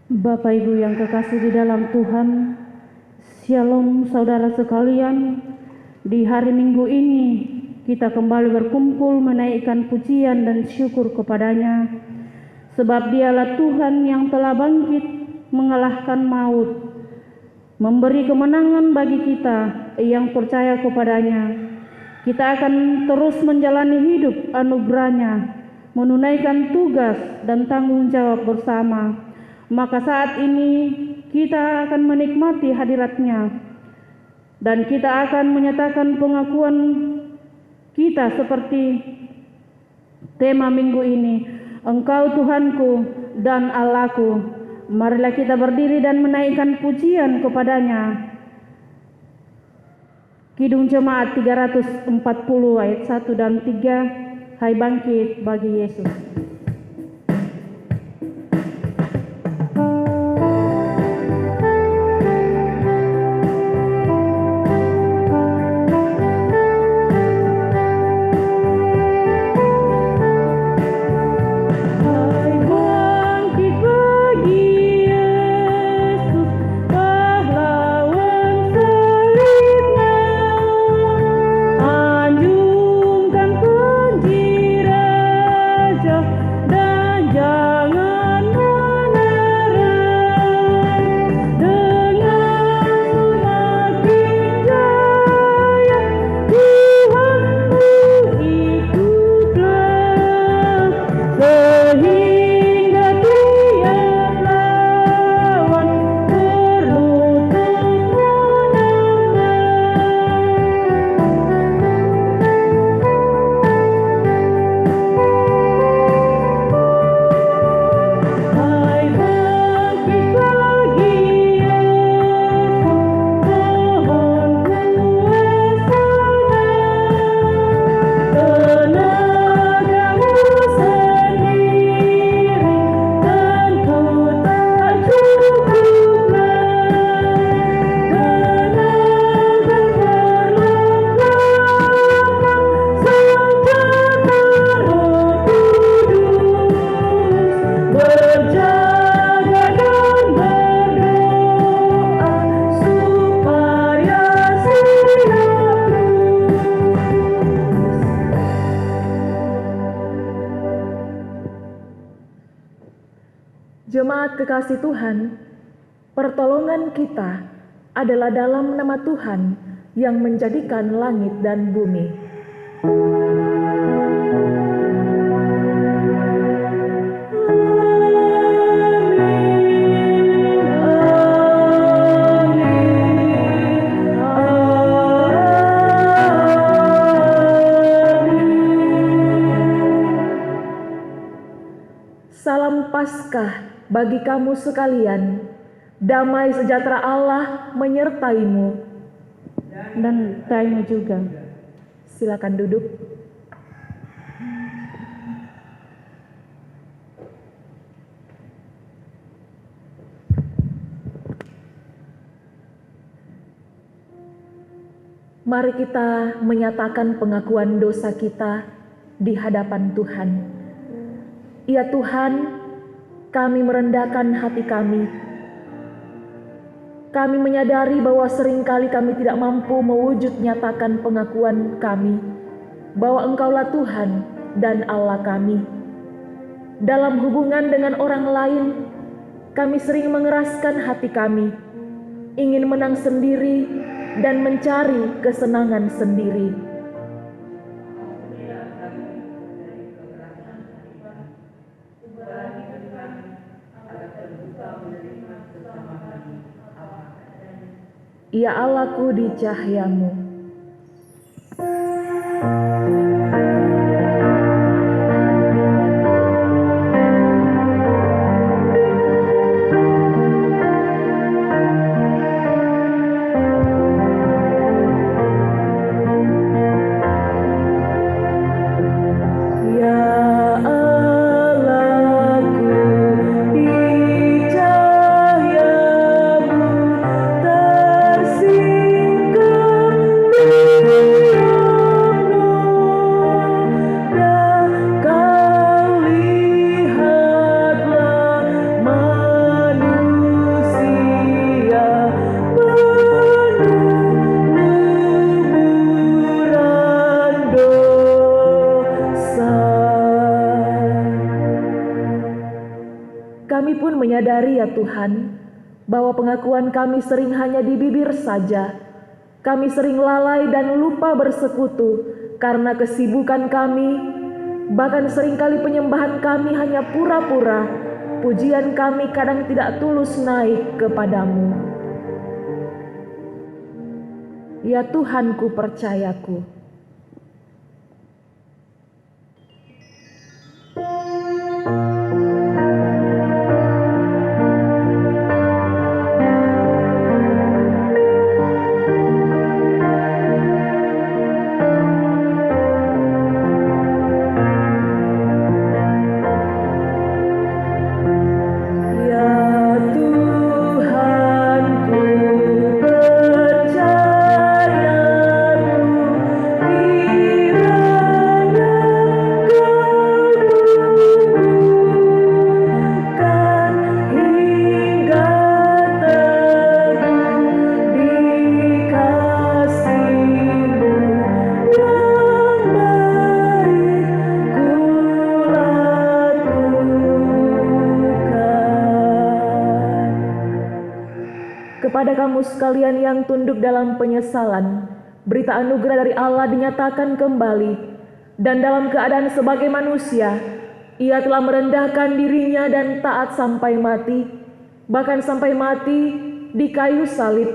Bapak Ibu yang kekasih di dalam Tuhan, Shalom saudara sekalian. Di hari Minggu ini kita kembali berkumpul menaikkan pujian dan syukur kepadanya, sebab Dialah Tuhan yang telah bangkit mengalahkan maut, memberi kemenangan bagi kita yang percaya kepadanya. Kita akan terus menjalani hidup anugerahnya, menunaikan tugas dan tanggung jawab bersama. Maka saat ini kita akan menikmati hadirat-Nya dan kita akan menyatakan pengakuan kita seperti tema minggu ini, Engkau Tuhanku dan Allahku. Marilah kita berdiri dan menaikkan pujian kepadanya. Kidung Jemaat 340 ayat 1 dan 3, Hai bangkit bagi Yesus. Jemaat kekasih Tuhan, pertolongan kita adalah dalam nama Tuhan yang menjadikan langit dan bumi. Salam Paskah bagi kamu sekalian, damai sejahtera Allah menyertaimu. Dan tanya juga. Silakan duduk. Mari kita menyatakan pengakuan dosa kita di hadapan Tuhan. Ya Tuhan, kami merendahkan hati kami. Kami menyadari bahwa seringkali kami tidak mampu mewujud nyatakan pengakuan kami bahwa Engkaulah Tuhan dan Allah kami. Dalam hubungan dengan orang lain, kami sering mengeraskan hati kami, ingin menang sendiri dan mencari kesenangan sendiri. Ya Allahku di cahayamu. Kami pun menyadari ya Tuhan, bahwa pengakuan kami sering hanya di bibir saja. Kami sering lalai dan lupa bersekutu karena kesibukan kami, bahkan seringkali penyembahan kami hanya pura-pura, pujian kami kadang tidak tulus naik kepadamu. Ya Tuhanku, percayaku. Kepada kamu sekalian yang tunduk dalam penyesalan, berita anugerah dari Allah dinyatakan kembali, dan dalam keadaan sebagai manusia, Ia telah merendahkan dirinya dan taat sampai mati, bahkan sampai mati di kayu salib.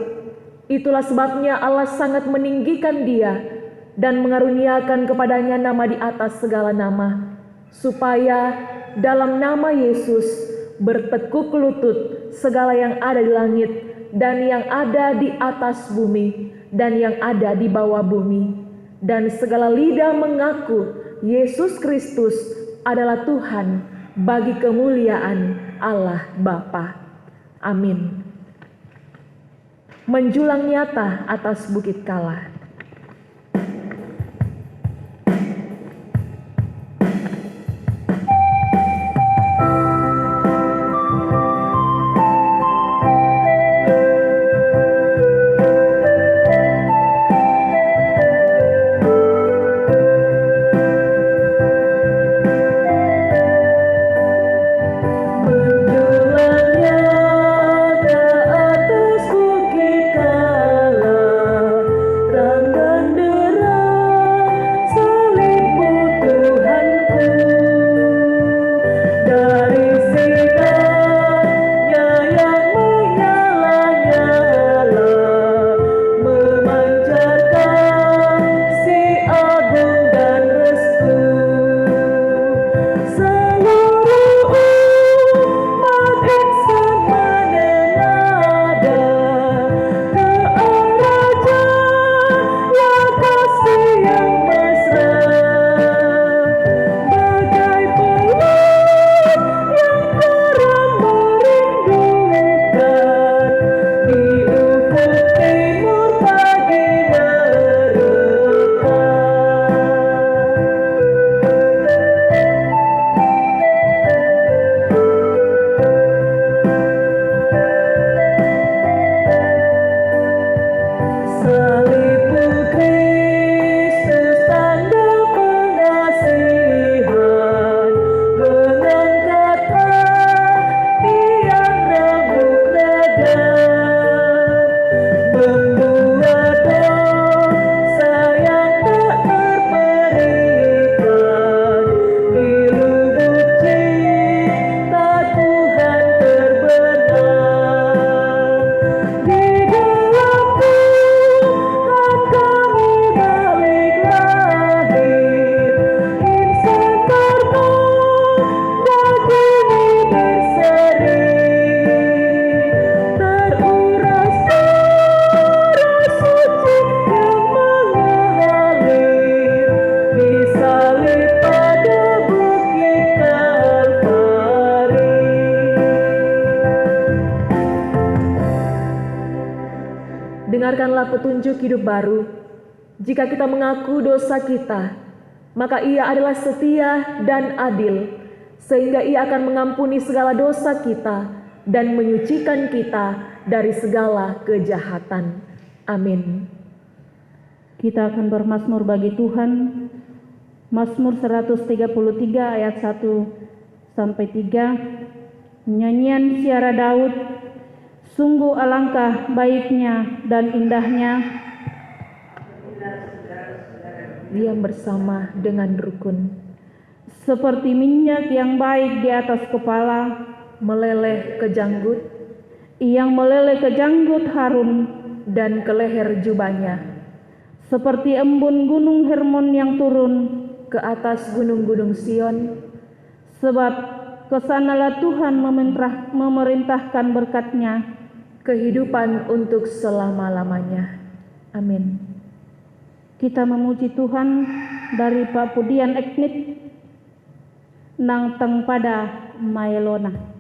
Itulah sebabnya Allah sangat meninggikan Dia dan mengaruniakan kepadanya nama di atas segala nama, supaya dalam nama Yesus bertekuk lutut segala yang ada di langit dan yang ada di atas bumi dan yang ada di bawah bumi, dan segala lidah mengaku Yesus Kristus adalah Tuhan bagi kemuliaan Allah Bapa. Amin. Menjulang nyata atas Bukit Kala. Dengarkanlah petunjuk hidup baru. Jika kita mengaku dosa kita, maka Ia adalah setia dan adil, sehingga Ia akan mengampuni segala dosa kita dan menyucikan kita dari segala kejahatan. Amin. Kita akan bermazmur bagi Tuhan. Mazmur 133 ayat 1 sampai 3. Nyanyian Syara Daud, sungguh alangkah baiknya dan indahnya diam bersama dengan rukun, seperti minyak yang baik di atas kepala, meleleh ke janggut, yang meleleh ke janggut Harun, dan ke leher jubahnya, seperti embun gunung Hermon yang turun ke atas gunung-gunung Sion. Sebab kesanalah Tuhan memerintahkan berkat-Nya, kehidupan untuk selama-lamanya. Amin. Kita memuji Tuhan dari Pak Pudian Eknit nang teng pada Maelona.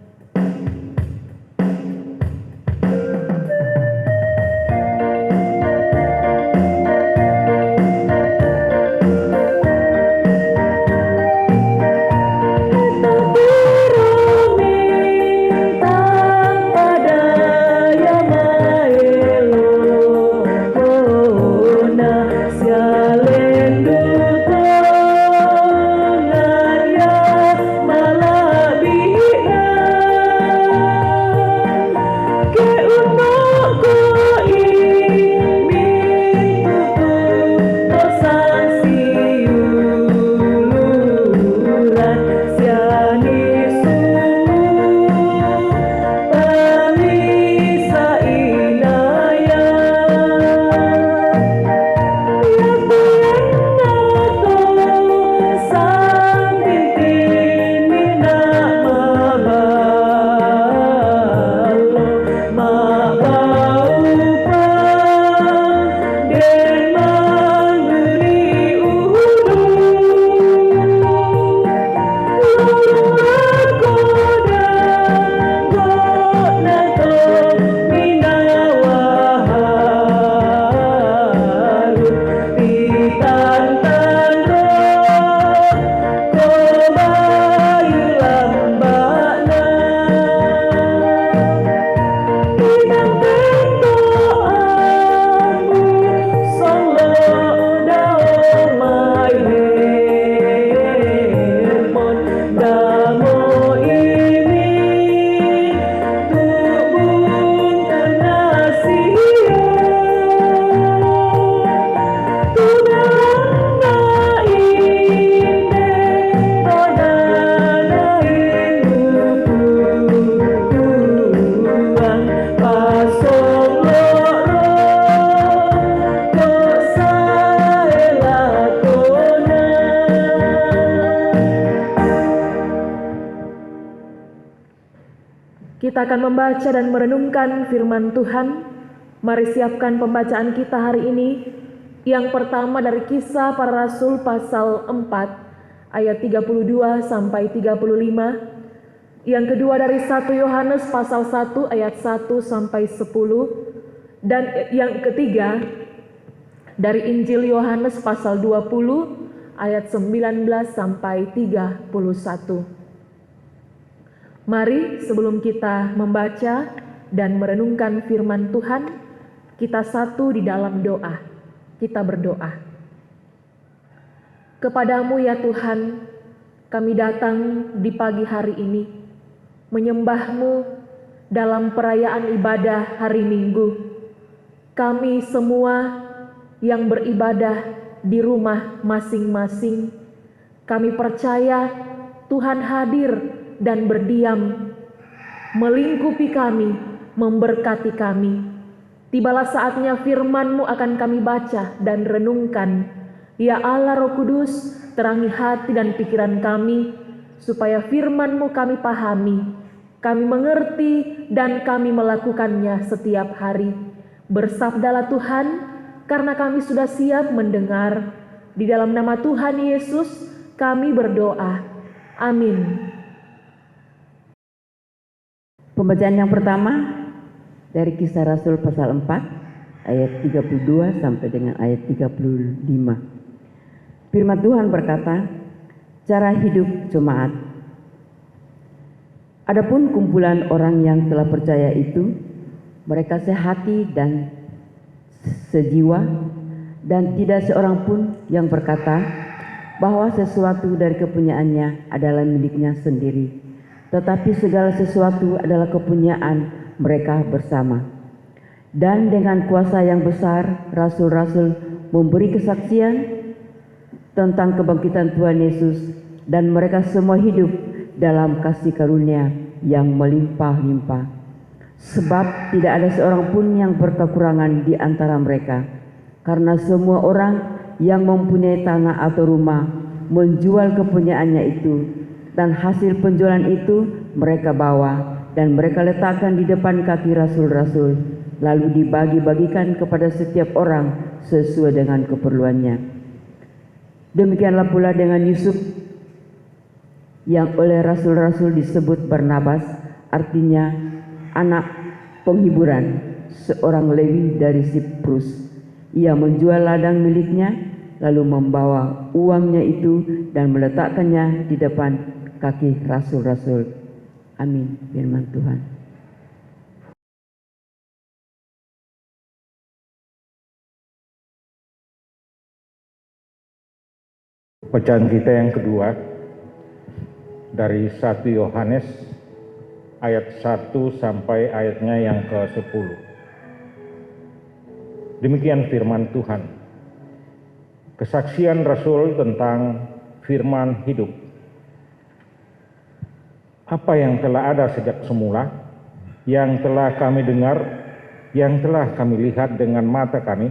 Kita akan membaca dan merenungkan firman Tuhan. Mari siapkan pembacaan kita hari ini. Yang pertama dari Kisah Para Rasul pasal 4 ayat 32 sampai 35. Yang kedua dari 1 Yohanes pasal 1 ayat 1 sampai 10. Dan yang ketiga dari Injil Yohanes pasal 20 ayat 19 sampai 31. Mari sebelum kita membaca dan merenungkan firman Tuhan, kita satu di dalam doa. Kita berdoa. Kepadamu ya Tuhan, kami datang di pagi hari ini, menyembah-Mu dalam perayaan ibadah hari Minggu. Kami semua yang beribadah di rumah masing-masing, kami percaya Tuhan hadir dan berdiam, melingkupi kami, memberkati kami. Tibalah saatnya firman-Mu akan kami baca dan renungkan. Ya Allah Roh Kudus, terangi hati dan pikiran kami, supaya firman-Mu kami pahami, kami mengerti dan kami melakukannya setiap hari. Bersabdalah Tuhan, karena kami sudah siap mendengar. Di dalam nama Tuhan Yesus kami berdoa. Amin. Pembacaan yang pertama dari Kisah Rasul pasal 4 ayat 32 sampai dengan ayat 35. Firman Tuhan berkata, cara hidup jemaat. Adapun kumpulan orang yang telah percaya itu, mereka sehati dan sejiwa, dan tidak seorang pun yang berkata bahwa sesuatu dari kepunyaannya adalah miliknya sendiri, tetapi segala sesuatu adalah kepunyaan mereka bersama. Dan dengan kuasa yang besar, rasul-rasul memberi kesaksian tentang kebangkitan Tuhan Yesus, dan mereka semua hidup dalam kasih karunia yang melimpah-limpah. Sebab tidak ada seorang pun yang berkekurangan di antara mereka, karena semua orang yang mempunyai tanah atau rumah menjual kepunyaannya itu, dan hasil penjualan itu mereka bawa dan mereka letakkan di depan kaki rasul-rasul, lalu dibagi-bagikan kepada setiap orang sesuai dengan keperluannya. Demikianlah pula dengan Yusuf, yang oleh rasul-rasul disebut Barnabas, artinya anak penghiburan, seorang Lewi dari Siprus. Ia menjual ladang miliknya, lalu membawa uangnya itu dan meletakkannya di depan kaki rasul-rasul. Amin. Firman Tuhan. Bacaan kita yang kedua dari 1 Yohanes ayat 1 sampai ayatnya yang ke-10. Demikian firman Tuhan. Kesaksian Rasul tentang firman hidup. Apa yang telah ada sejak semula, yang telah kami dengar, yang telah kami lihat dengan mata kami,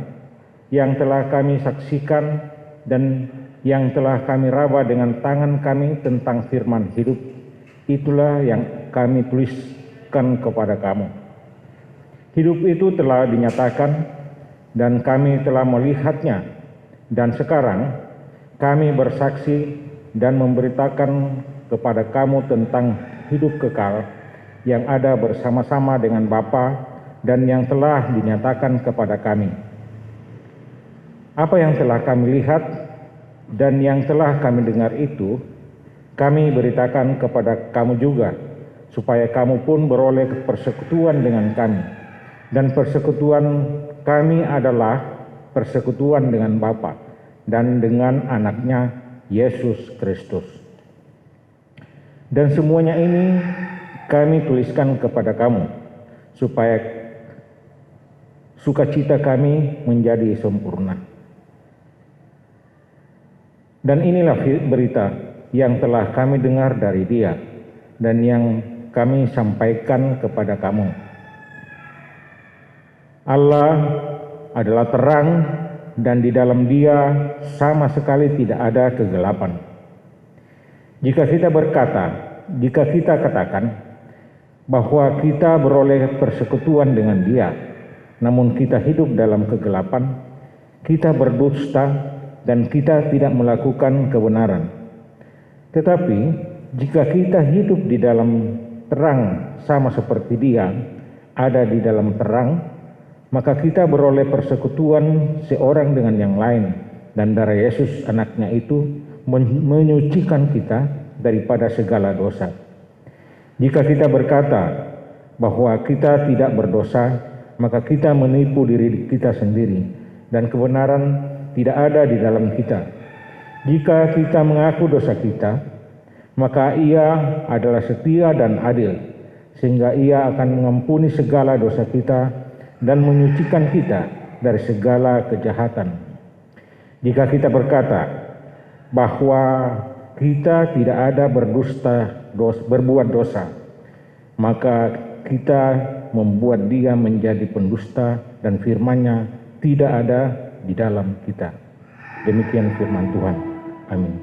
yang telah kami saksikan, dan yang telah kami raba dengan tangan kami tentang firman hidup, itulah yang kami tuliskan kepada kamu. Hidup itu telah dinyatakan dan kami telah melihatnya, dan sekarang kami bersaksi dan memberitakan kepada kamu tentang hidup kekal yang ada bersama-sama dengan Bapa dan yang telah dinyatakan kepada kami. Apa yang telah kami lihat dan yang telah kami dengar itu, kami beritakan kepada kamu juga, supaya kamu pun beroleh persekutuan dengan kami. Dan persekutuan kami adalah persekutuan dengan Bapa dan dengan anaknya Yesus Kristus. Dan semuanya ini kami tuliskan kepada kamu, supaya sukacita kami menjadi sempurna. Dan inilah berita yang telah kami dengar dari Dia dan yang kami sampaikan kepada kamu. Allah adalah terang dan di dalam Dia sama sekali tidak ada kegelapan. Jika kita katakan bahwa kita beroleh persekutuan dengan Dia, namun kita hidup dalam kegelapan, kita berdusta dan kita tidak melakukan kebenaran. Tetapi jika kita hidup di dalam terang sama seperti Dia ada di dalam terang, maka kita beroleh persekutuan seorang dengan yang lain, dan darah Yesus anaknya itu menyucikan kita daripada segala dosa. Jika kita berkata bahwa kita tidak berdosa, maka kita menipu diri kita sendiri dan kebenaran tidak ada di dalam kita. Jika kita mengaku dosa kita, maka Ia adalah setia dan adil, sehingga Ia akan mengampuni segala dosa kita dan menyucikan kita dari segala kejahatan. Jika kita berkata bahwa kita tidak ada berbuat dosa, maka kita membuat Dia menjadi pendusta dan firman-Nya tidak ada di dalam kita. Demikian firman Tuhan. Amin.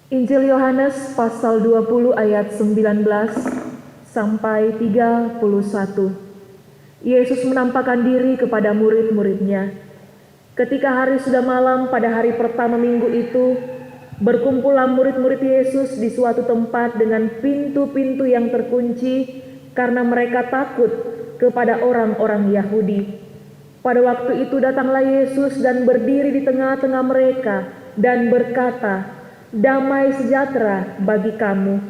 Injil Yohanes pasal 20 ayat 19 sampai 31. Yesus menampakkan diri kepada murid-muridnya. Ketika hari sudah malam pada hari pertama minggu itu, berkumpullah murid-murid Yesus di suatu tempat dengan pintu-pintu yang terkunci karena mereka takut kepada orang-orang Yahudi. Pada waktu itu datanglah Yesus dan berdiri di tengah-tengah mereka dan berkata, "Damai sejahtera bagi kamu."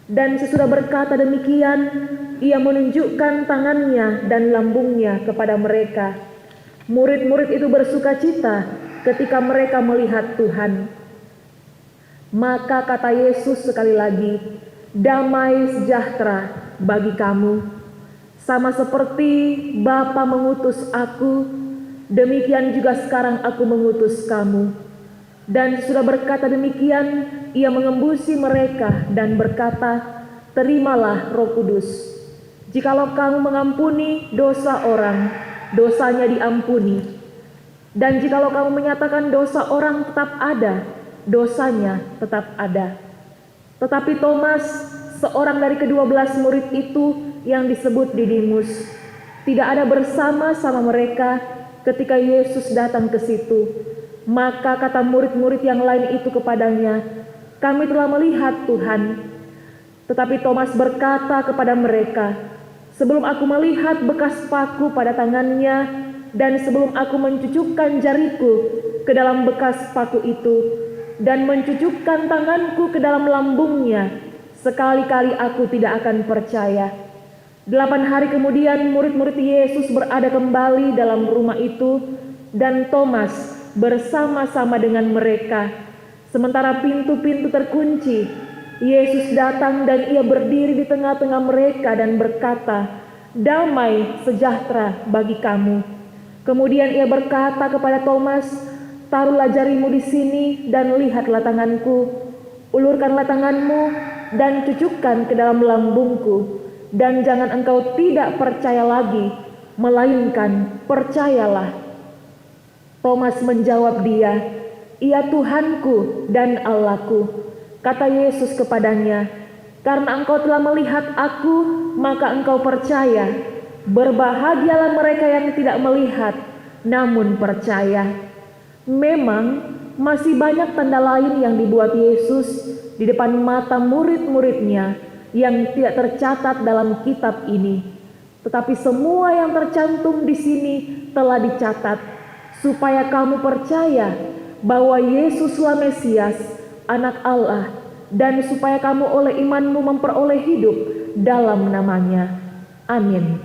Dan sesudah berkata demikian, ia menunjukkan tangannya dan lambungnya kepada mereka. Murid-murid itu bersukacita ketika mereka melihat Tuhan. Maka kata Yesus sekali lagi, "Damai sejahtera bagi kamu. Sama seperti Bapa mengutus aku, demikian juga sekarang aku mengutus kamu." Dan sudah berkata demikian, ia mengembusi mereka dan berkata, "Terimalah Roh Kudus. Jikalau kamu mengampuni dosa orang, dosanya diampuni. Dan jikalau kamu menyatakan dosa orang tetap ada, dosanya tetap ada." Tetapi Thomas, seorang dari ke-12 murid itu yang disebut Didimus, tidak ada bersama-sama mereka ketika Yesus datang ke situ. Maka kata murid-murid yang lain itu kepadanya, "Kami telah melihat Tuhan." Tetapi Thomas berkata kepada mereka, "Sebelum aku melihat bekas paku pada tangannya, dan sebelum aku mencucukkan jariku ke dalam bekas paku itu, dan mencucukkan tanganku ke dalam lambungnya, sekali-kali aku tidak akan percaya." 8 hari kemudian murid-murid Yesus berada kembali dalam rumah itu, dan Thomas bersama-sama dengan mereka. Sementara pintu-pintu terkunci, Yesus datang dan ia berdiri di tengah-tengah mereka dan berkata, "Damai sejahtera bagi kamu." Kemudian ia berkata kepada Thomas, "Taruhlah jarimu di sini dan lihatlah tanganku. Ulurkanlah tanganmu dan cucukkan ke dalam lambungku. Dan jangan engkau tidak percaya lagi, melainkan percayalah." Thomas menjawab dia, "Ia Tuhanku dan Allahku." Kata Yesus kepadanya, "Karena engkau telah melihat aku, maka engkau percaya. Berbahagialah mereka yang tidak melihat, namun percaya." Memang masih banyak tanda lain yang dibuat Yesus di depan mata murid-muridnya yang tidak tercatat dalam kitab ini. Tetapi semua yang tercantum di sini telah dicatat, supaya kamu percaya bahwa Yesuslah Mesias, Anak Allah, dan supaya kamu oleh imanmu memperoleh hidup dalam namanya. Amin.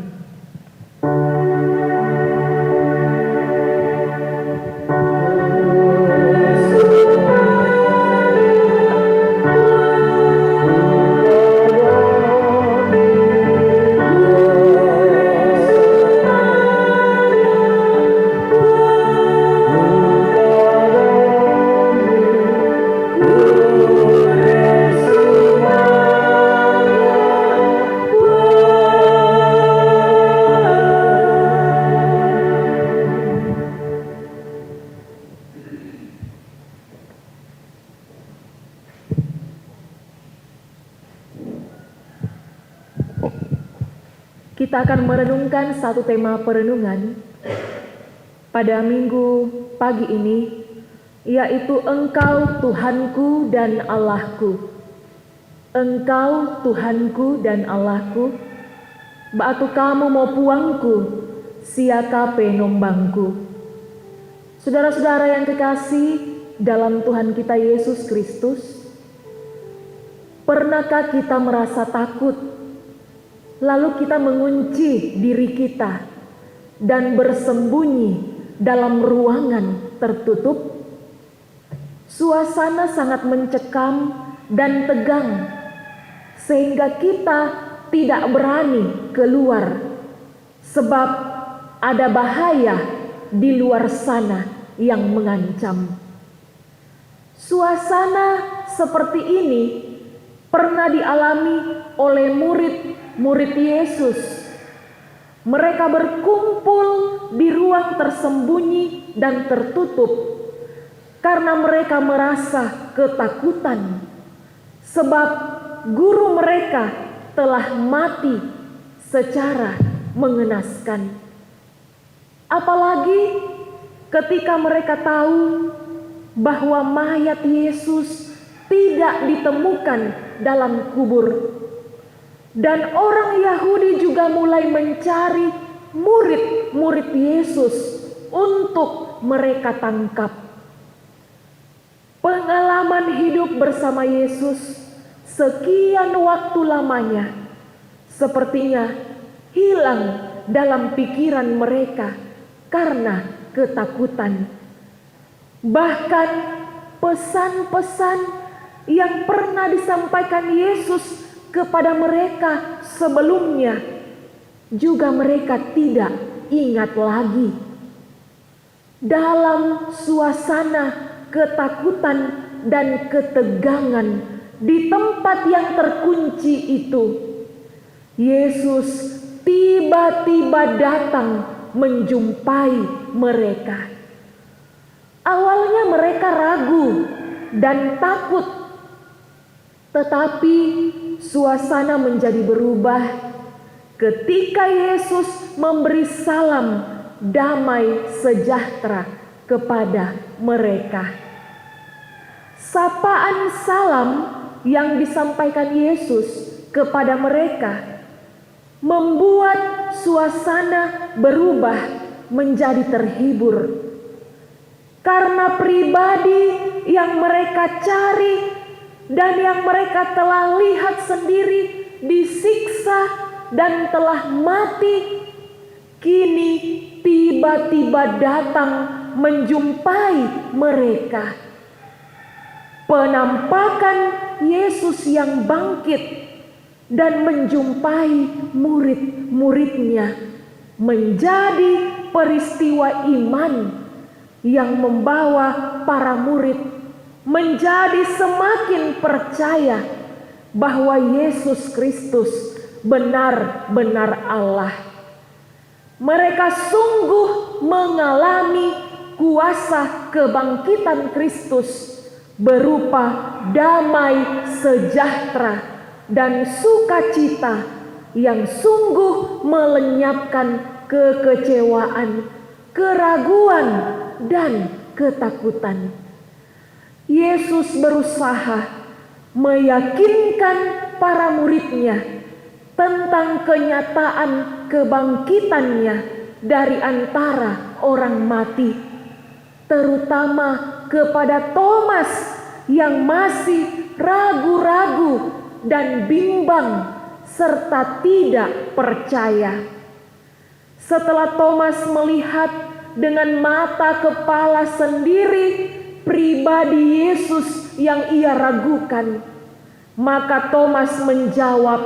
Kita akan merenungkan satu tema perenungan pada minggu pagi ini, yaitu Engkau Tuhanku dan Allahku. Engkau Tuhanku dan Allahku, baatu kamu mau puangku, siakape nombangku. Saudara-saudara yang kekasih dalam Tuhan kita Yesus Kristus, pernahkah kita merasa takut? Lalu kita mengunci diri kita dan bersembunyi dalam ruangan tertutup. Suasana sangat mencekam dan tegang, sehingga kita tidak berani keluar, sebab ada bahaya di luar sana yang mengancam. Suasana seperti ini pernah dialami oleh murid Yesus. Mereka berkumpul di ruang tersembunyi dan tertutup karena mereka merasa ketakutan, sebab guru mereka telah mati secara mengenaskan. Apalagi ketika mereka tahu bahwa mayat Yesus tidak ditemukan dalam kubur. Dan orang Yahudi juga mulai mencari murid-murid Yesus untuk mereka tangkap. Pengalaman hidup bersama Yesus sekian waktu lamanya sepertinya hilang dalam pikiran mereka karena ketakutan. Bahkan pesan-pesan yang pernah disampaikan Yesus kepada mereka sebelumnya juga mereka tidak ingat lagi. Dalam suasana ketakutan dan ketegangan di tempat yang terkunci itu, Yesus tiba-tiba datang menjumpai mereka. Awalnya mereka ragu dan takut, tetapi suasana menjadi berubah ketika Yesus memberi salam damai sejahtera kepada mereka. Sapaan salam yang disampaikan Yesus kepada mereka membuat suasana berubah menjadi terhibur. Karena pribadi yang mereka cari dan yang mereka telah lihat sendiri disiksa dan telah mati, kini tiba-tiba datang menjumpai mereka. Penampakan Yesus yang bangkit dan menjumpai murid-muridnya menjadi peristiwa iman yang membawa para murid menjadi semakin percaya bahwa Yesus Kristus benar-benar Allah. Mereka sungguh mengalami kuasa kebangkitan Kristus berupa damai sejahtera dan sukacita yang sungguh melenyapkan kekecewaan, keraguan, dan ketakutan. Yesus berusaha meyakinkan para muridnya tentang kenyataan kebangkitannya dari antara orang mati, terutama kepada Thomas yang masih ragu-ragu dan bimbang serta tidak percaya. Setelah Thomas melihat dengan mata kepala sendiri pribadi Yesus yang ia ragukan, maka Thomas menjawab,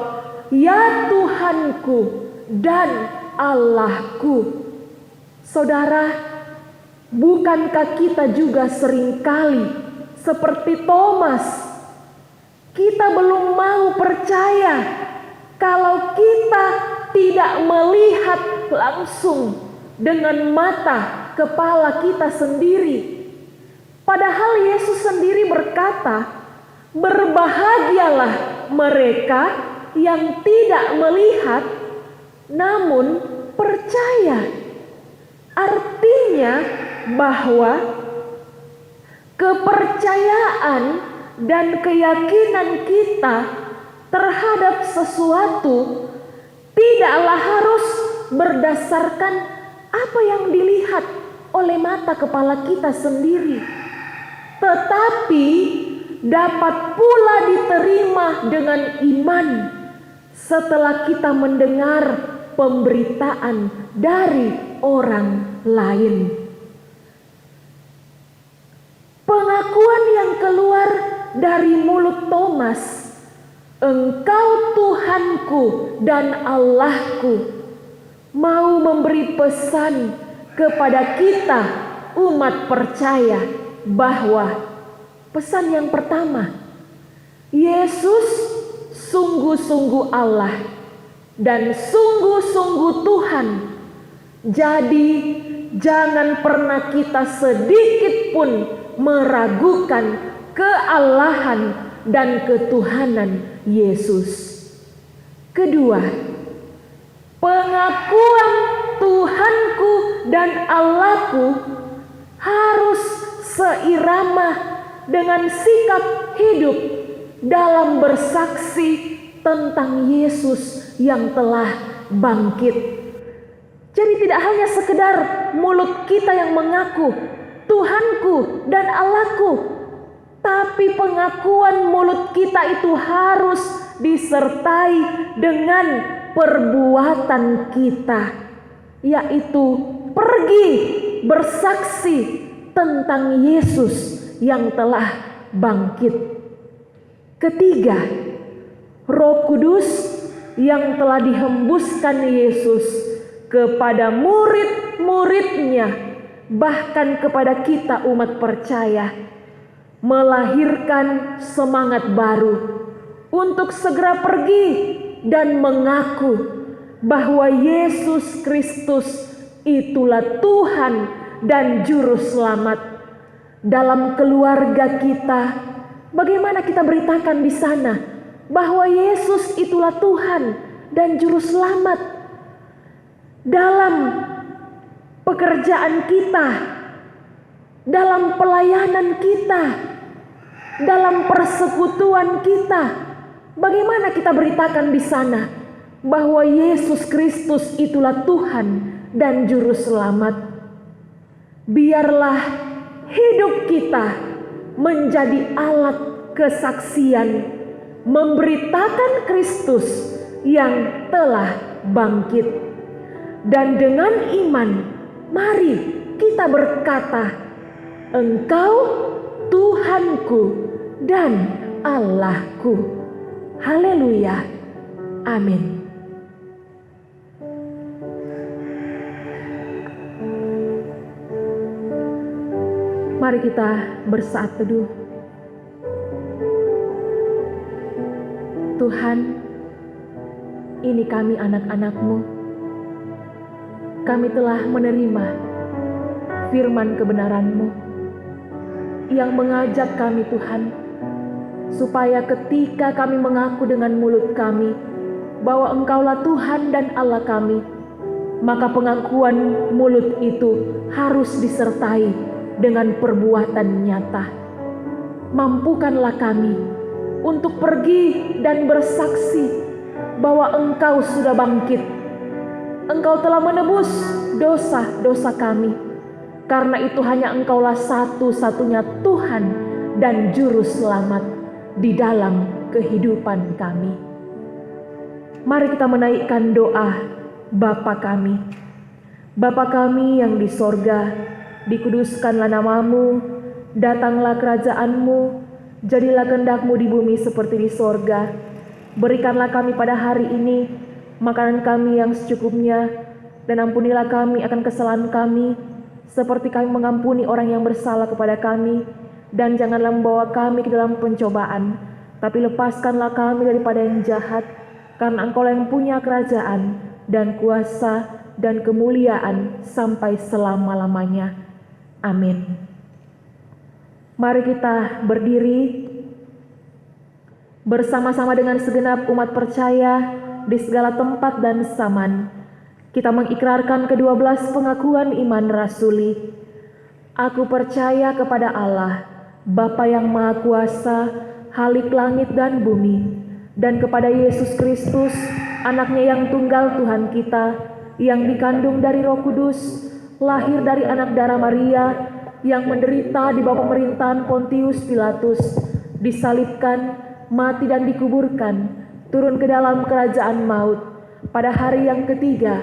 "Ya Tuhanku dan Allahku." Saudara, bukankah kita juga seringkali seperti Thomas? Kita belum mau percaya kalau kita tidak melihat langsung dengan mata kepala kita sendiri. Padahal Yesus sendiri berkata, "Berbahagialah mereka yang tidak melihat namun percaya." Artinya bahwa kepercayaan dan keyakinan kita terhadap sesuatu tidaklah harus berdasarkan apa yang dilihat oleh mata kepala kita sendiri, tetapi dapat pula diterima dengan iman setelah kita mendengar pemberitaan dari orang lain. Pengakuan yang keluar dari mulut Thomas, "Engkau Tuhanku dan Allahku," mau memberi pesan kepada kita umat percaya bahwa pesan yang pertama, Yesus sungguh-sungguh Allah dan sungguh-sungguh Tuhan. Jadi jangan pernah kita sedikit pun meragukan keallahan dan ketuhanan Yesus. Kedua, pengakuan Tuhanku dan Allahku harus seirama dengan sikap hidup dalam bersaksi tentang Yesus yang telah bangkit. Jadi tidak hanya sekedar mulut kita yang mengaku Tuhanku dan Allahku, tapi pengakuan mulut kita itu harus disertai dengan perbuatan kita, yaitu pergi bersaksi tentang Yesus yang telah bangkit. Ketiga, Roh Kudus yang telah dihembuskan Yesus kepada murid-muridnya, bahkan kepada kita umat percaya, melahirkan semangat baru untuk segera pergi dan mengaku bahwa Yesus Kristus itulah Tuhan dan Juru Selamat. Dalam keluarga kita, bagaimana kita beritakan di sana bahwa Yesus itulah Tuhan dan Juru Selamat? Dalam pekerjaan kita, dalam pelayanan kita, dalam persekutuan kita, bagaimana kita beritakan di sana bahwa Yesus Kristus itulah Tuhan dan Juru Selamat? Biarlah hidup kita menjadi alat kesaksian, memberitakan Kristus yang telah bangkit. Dan dengan iman, mari kita berkata, Engkau Tuhanku dan Allahku. Haleluya. Amin. Mari kita bersaat teduh. Tuhan, ini kami anak-anak-Mu. Kami telah menerima firman kebenaran-Mu yang mengajak kami, Tuhan, supaya ketika kami mengaku dengan mulut kami bahwa Engkaulah Tuhan dan Allah kami, maka pengakuan mulut itu harus disertai dengan perbuatan nyata. Mampukanlah kami untuk pergi dan bersaksi bahwa Engkau sudah bangkit. Engkau telah menebus dosa-dosa kami. Karena itu hanya Engkaulah satu-satunya Tuhan dan Juru Selamat di dalam kehidupan kami. Mari kita menaikkan doa Bapa kami. Bapa kami yang di sorga, dikuduskanlah nama-Mu, datanglah kerajaan-Mu, jadilah kehendak-Mu di bumi seperti di sorga. Berikanlah kami pada hari ini makanan kami yang secukupnya, dan ampunilah kami akan kesalahan kami, seperti kami mengampuni orang yang bersalah kepada kami. Dan janganlah membawa kami ke dalam pencobaan, tapi lepaskanlah kami daripada yang jahat, karena Engkau yang punya kerajaan, dan kuasa, dan kemuliaan sampai selama-lamanya. Amin. Mari kita berdiri bersama-sama dengan segenap umat percaya di segala tempat dan zaman. Kita mengikrarkan ke-12 pengakuan iman rasuli. Aku percaya kepada Allah, Bapa yang Maha Kuasa, Khalik langit dan bumi, dan kepada Yesus Kristus, Anaknya yang tunggal Tuhan kita, yang dikandung dari Roh Kudus, lahir dari anak darah Maria, yang menderita di bawah pemerintahan Pontius Pilatus, disalibkan, mati dan dikuburkan, turun ke dalam kerajaan maut, pada hari yang ketiga,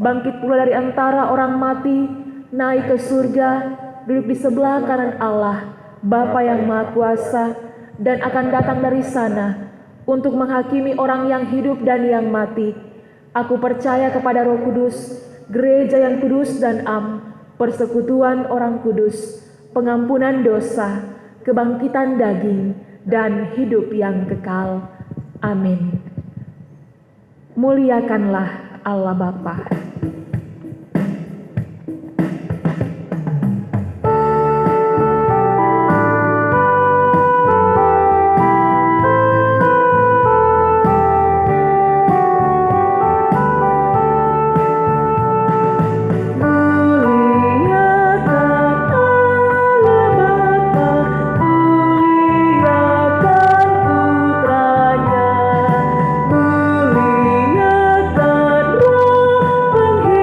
bangkit pula dari antara orang mati, naik ke surga, duduk di sebelah kanan Allah, Bapa yang Maha Kuasa, dan akan datang dari sana, untuk menghakimi orang yang hidup dan yang mati. Aku percaya kepada Roh Kudus, gereja yang kudus dan am, persekutuan orang kudus, pengampunan dosa, kebangkitan daging, dan hidup yang kekal. Amin. Muliakanlah Allah Bapa. Muliakan Roh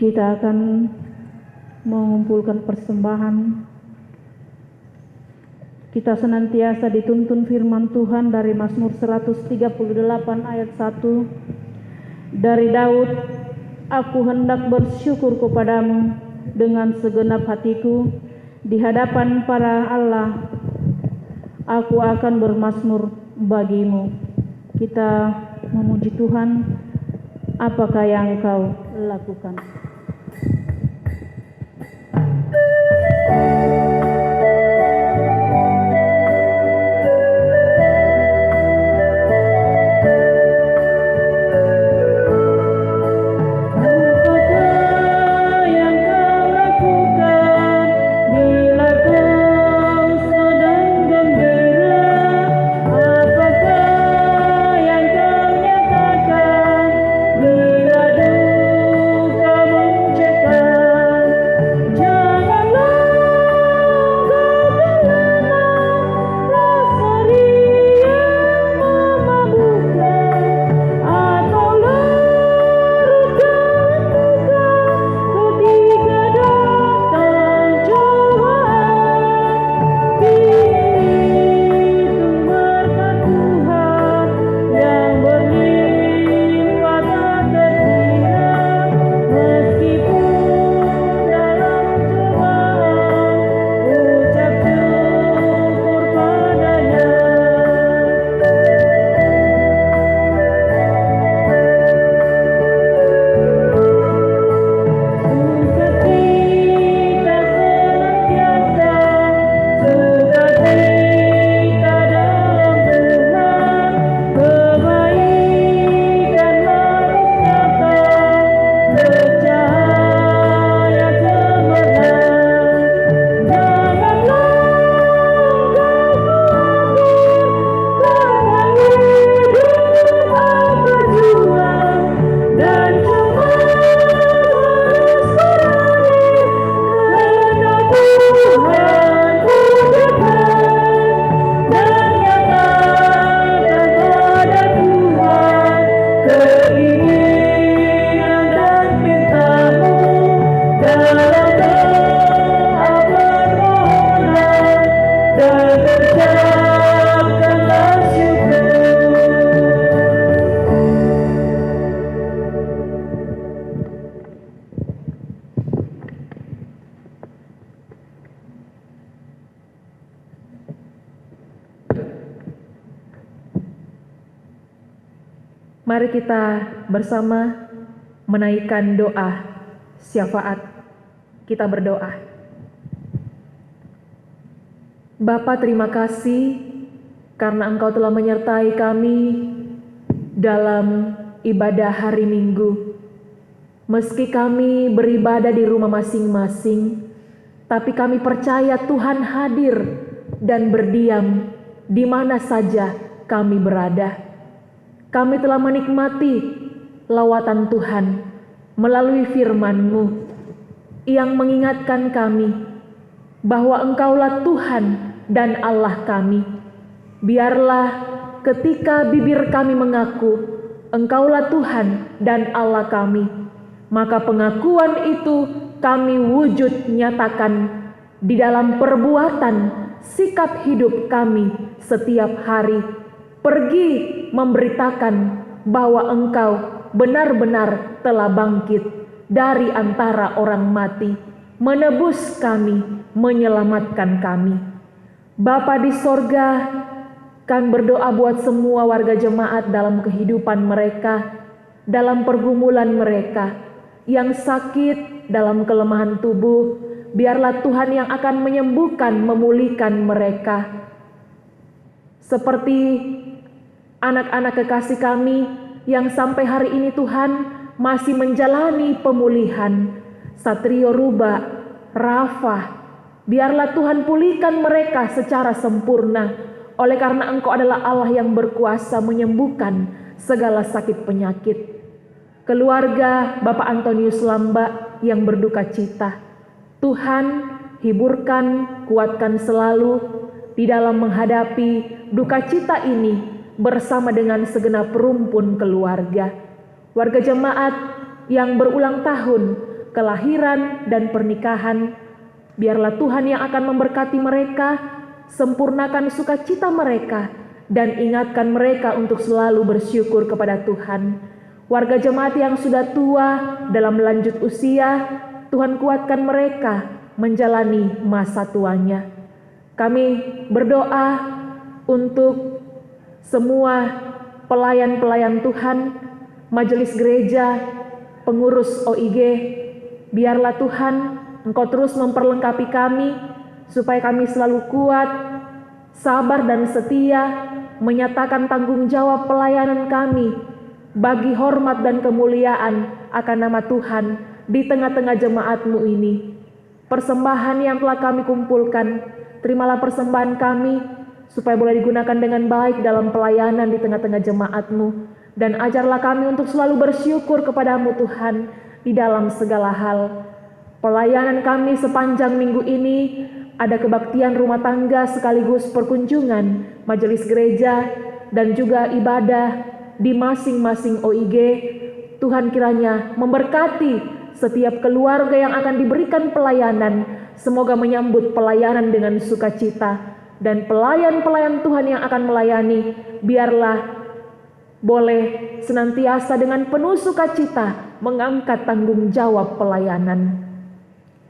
Kita akan mengumpulkan persembahan. Kita senantiasa dituntun firman Tuhan dari Mazmur 138 ayat 1. Dari Daud, aku hendak bersyukur kepadamu dengan segenap hatiku di hadapan para Allah. Aku akan bermazmur bagimu. Kita memuji Tuhan. Apakah yang Engkau lakukan? Mari kita bersama menaikkan doa syafaat. Kita berdoa. Bapa, terima kasih karena Engkau telah menyertai kami dalam ibadah hari Minggu. Meski kami beribadah di rumah masing-masing, tapi kami percaya Tuhan hadir dan berdiam di mana saja kami berada. Kami telah menikmati lawatan Tuhan melalui firman-Mu yang mengingatkan kami bahwa Engkaulah Tuhan dan Allah kami. Biarlah ketika bibir kami mengaku Engkaulah Tuhan dan Allah kami, maka pengakuan itu kami wujud nyatakan di dalam perbuatan sikap hidup kami setiap hari. Pergi memberitakan bahwa Engkau benar-benar telah bangkit dari antara orang mati, menebus kami, menyelamatkan kami. Bapa di sorga, kami berdoa buat semua warga jemaat dalam kehidupan mereka, dalam pergumulan mereka, yang sakit dalam kelemahan tubuh, biarlah Tuhan yang akan menyembuhkan, memulihkan mereka. Seperti anak-anak kekasih kami yang sampai hari ini Tuhan masih menjalani pemulihan. Satrio Ruba, Rafa, biarlah Tuhan pulihkan mereka secara sempurna. Oleh karena Engkau adalah Allah yang berkuasa menyembuhkan segala sakit penyakit. Keluarga Bapak Antonius Lamba yang berduka cita, Tuhan hiburkan, kuatkan selalu di dalam menghadapi duka cita ini bersama dengan segenap rumpun keluarga. Warga jemaat yang berulang tahun, kelahiran, dan pernikahan. Biarlah Tuhan yang akan memberkati mereka, sempurnakan sukacita mereka, dan ingatkan mereka untuk selalu bersyukur kepada Tuhan. Warga jemaat yang sudah tua dalam lanjut usia, Tuhan kuatkan mereka menjalani masa tuanya. Kami berdoa untuk semua pelayan-pelayan Tuhan, majelis gereja, pengurus OIG. Biarlah Tuhan Engkau terus memperlengkapi kami, supaya kami selalu kuat, sabar dan setia, menyatakan tanggung jawab pelayanan kami, bagi hormat dan kemuliaan akan nama Tuhan di tengah-tengah jemaat-Mu ini. Persembahan yang telah kami kumpulkan, terimalah persembahan kami, supaya boleh digunakan dengan baik dalam pelayanan di tengah-tengah jemaat-Mu. Dan ajarlah kami untuk selalu bersyukur kepada-Mu Tuhan di dalam segala hal. Pelayanan kami sepanjang minggu ini ada kebaktian rumah tangga sekaligus perkunjungan majelis gereja dan juga ibadah di masing-masing OIG. Tuhan kiranya memberkati setiap keluarga yang akan diberikan pelayanan. Semoga menyambut pelayanan dengan sukacita, dan pelayan-pelayan Tuhan yang akan melayani biarlah boleh senantiasa dengan penuh sukacita mengangkat tanggung jawab pelayanan.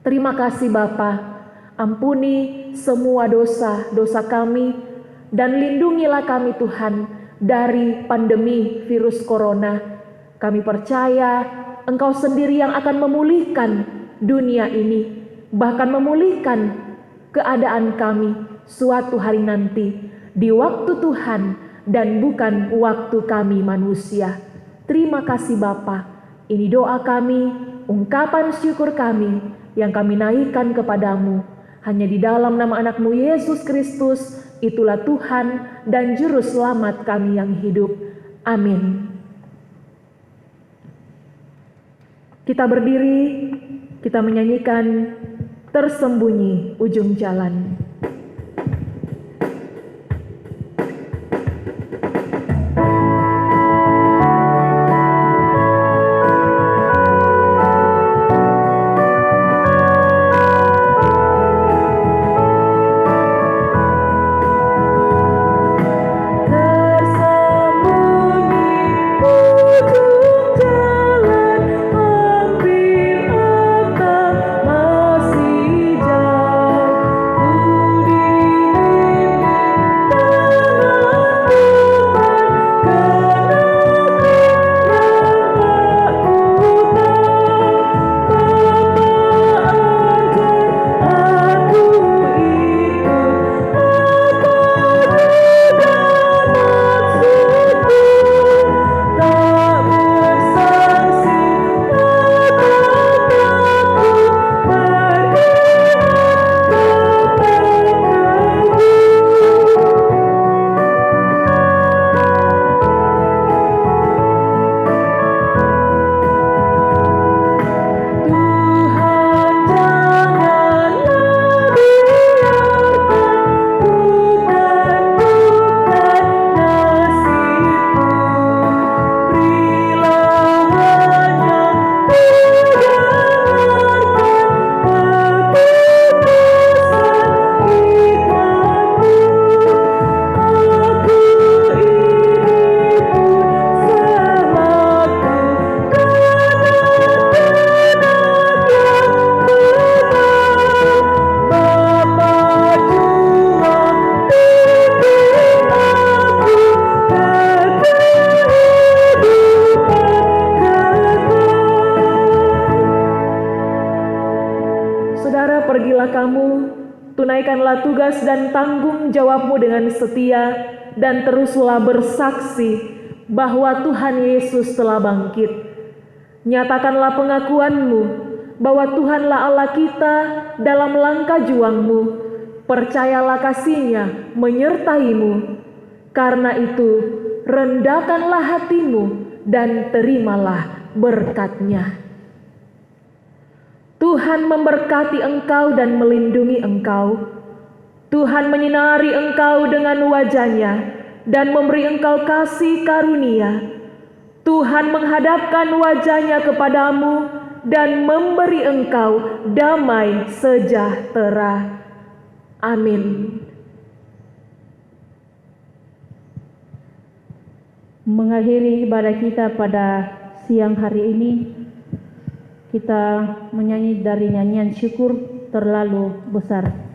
Terima kasih Bapa, ampuni semua dosa-dosa kami, dan lindungilah kami Tuhan dari pandemi virus corona. Kami percaya Engkau sendiri yang akan memulihkan dunia ini, bahkan memulihkan keadaan kami suatu hari nanti di waktu Tuhan dan bukan waktu kami manusia. Terima kasih Bapa, ini doa kami, ungkapan syukur kami yang kami naikkan kepadamu. Hanya di dalam nama anak-Mu Yesus Kristus, itulah Tuhan dan Juru Selamat kami yang hidup. Amin. Kita berdiri, kita menyanyikan Tersembunyi Ujung Jalan. Tunaikanlah tugas dan tanggung jawabmu dengan setia, dan teruslah bersaksi bahwa Tuhan Yesus telah bangkit. Nyatakanlah pengakuanmu bahwa Tuhanlah Allah kita dalam langkah juangmu. Percayalah kasih-Nya menyertaimu. Karena itu, rendahkanlah hatimu dan terimalah berkat-Nya. Tuhan memberkati engkau dan melindungi engkau. Tuhan menyinari engkau dengan wajah-Nya dan memberi engkau kasih karunia. Tuhan menghadapkan wajah-Nya kepadamu dan memberi engkau damai sejahtera. Amin. Mengakhiri ibadah kita pada siang hari ini, kita menyanyi dari nyanyian syukur terlalu besar.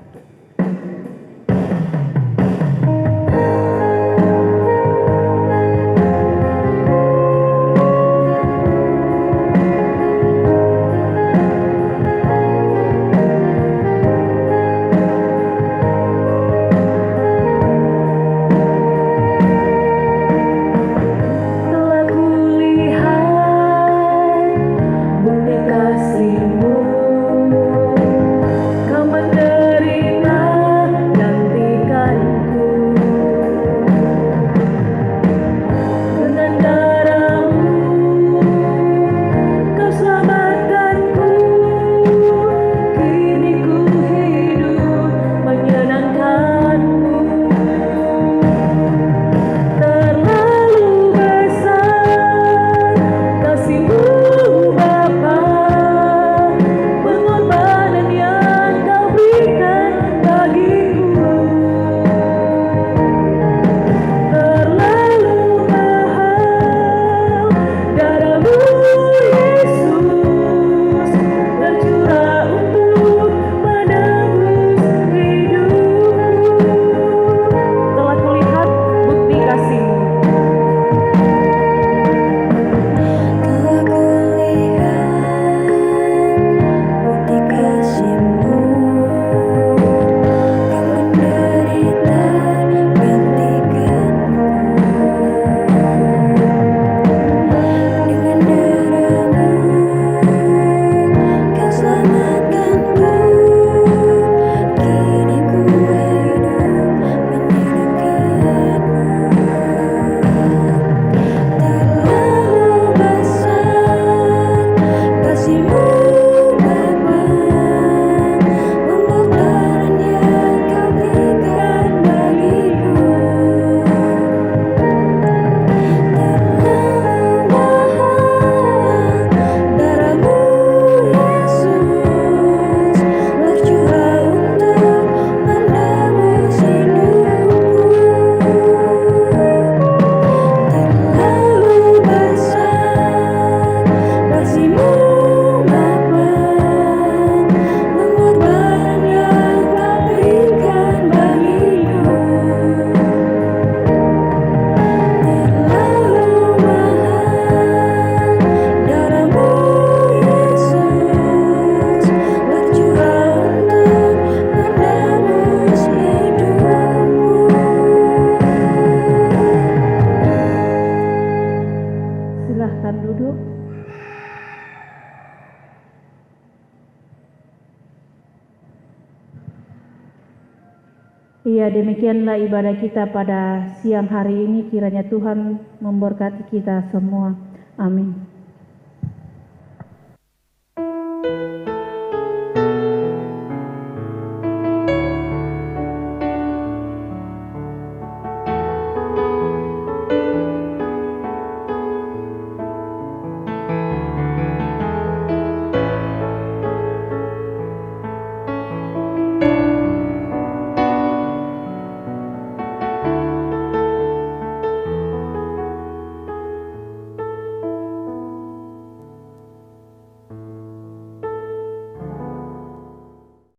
Ya, demikianlah ibadah kita pada siang hari ini. Kiranya Tuhan memberkati kita semua. Amin.